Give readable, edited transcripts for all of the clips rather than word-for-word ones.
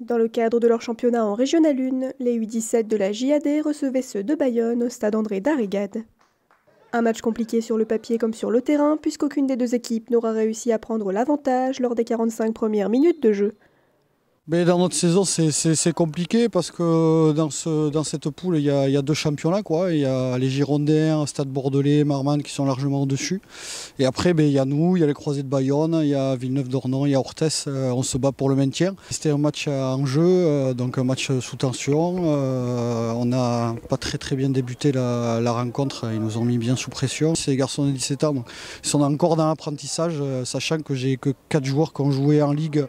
Dans le cadre de leur championnat en Régional 1, les U17 de la JAD recevaient ceux de Bayonne au stade André Darrigade. Un match compliqué sur le papier comme sur le terrain, puisqu'aucune des deux équipes n'aura réussi à prendre l'avantage lors des 45 premières minutes de jeu. Mais dans notre saison, c'est compliqué parce que dans cette poule, il y a deux championnats, quoi. Il y a les Girondins, Stade Bordelais, Marmande qui sont largement au-dessus. Et après, il y a nous, il y a les Croisés de Bayonne, il y a Villeneuve-d'Ornon, il y a Orthès. On se bat pour le maintien. C'était un match en jeu, donc un match sous tension. On n'a pas très bien débuté la rencontre. Ils nous ont mis bien sous pression. Ces garçons de 17 ans, ils sont encore dans l'apprentissage, sachant que j'ai que 4 joueurs qui ont joué en Ligue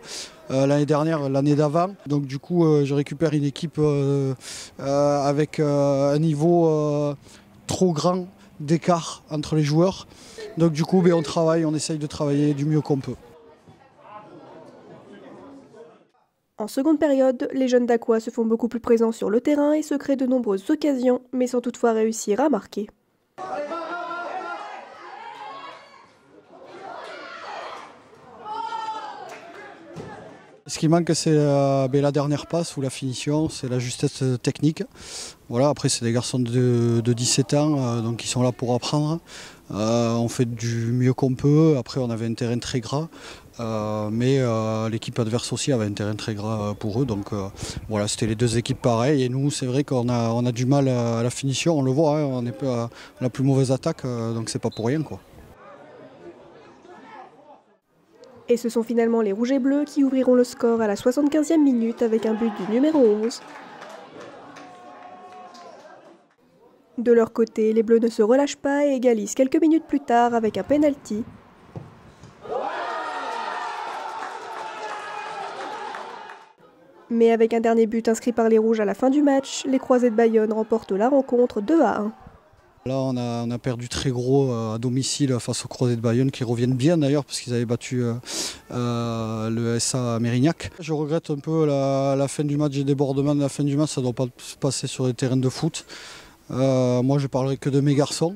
l'année dernière, l'année d'avant. Donc du coup, je récupère une équipe avec un niveau trop grand d'écart entre les joueurs. Donc du coup, on essaye de travailler du mieux qu'on peut. En seconde période, les jeunes d'Aqua se font beaucoup plus présents sur le terrain et se créent de nombreuses occasions, mais sans toutefois réussir à marquer. Ce qui manque, c'est la dernière passe ou la finition, c'est la justesse technique. Voilà, après, c'est des garçons de 17 ans, donc ils sont là pour apprendre. On fait du mieux qu'on peut. Après, on avait un terrain très gras, mais l'équipe adverse aussi avait un terrain très gras pour eux. Donc voilà, c'était les deux équipes pareilles. Et nous, c'est vrai qu'on a du mal à la finition, on le voit, hein, on est la plus mauvaise attaque, donc c'est pas pour rien, quoi. Et ce sont finalement les Rouges et Bleus qui ouvriront le score à la 75e minute avec un but du numéro 11. De leur côté, les Bleus ne se relâchent pas et égalisent quelques minutes plus tard avec un penalty. Mais avec un dernier but inscrit par les Rouges à la fin du match, les Croisés de Bayonne remportent la rencontre 2-1. Là, on a perdu très gros à domicile face aux Croisés de Bayonne qui reviennent bien d'ailleurs parce qu'ils avaient battu le SA Mérignac. Je regrette un peu la fin du match, les débordements de la fin du match, ça ne doit pas se passer sur les terrains de foot. Moi, je parlerai que de mes garçons.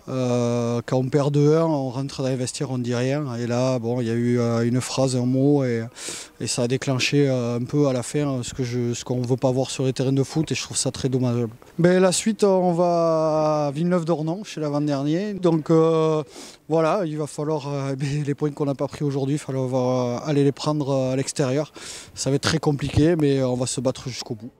Quand on perd 2-1, on rentre dans les vestiaires, on ne dit rien. Et là, bon, il y a eu une phrase, un mot, et ça a déclenché un peu à la fin ce qu'on ne veut pas voir sur les terrains de foot, et je trouve ça très dommageable. La suite, on va à Villeneuve-d'Ornon, chez l'avant-dernier. Donc voilà, il va falloir, les points qu'on n'a pas pris aujourd'hui, il va falloir aller les prendre à l'extérieur. Ça va être très compliqué, mais on va se battre jusqu'au bout.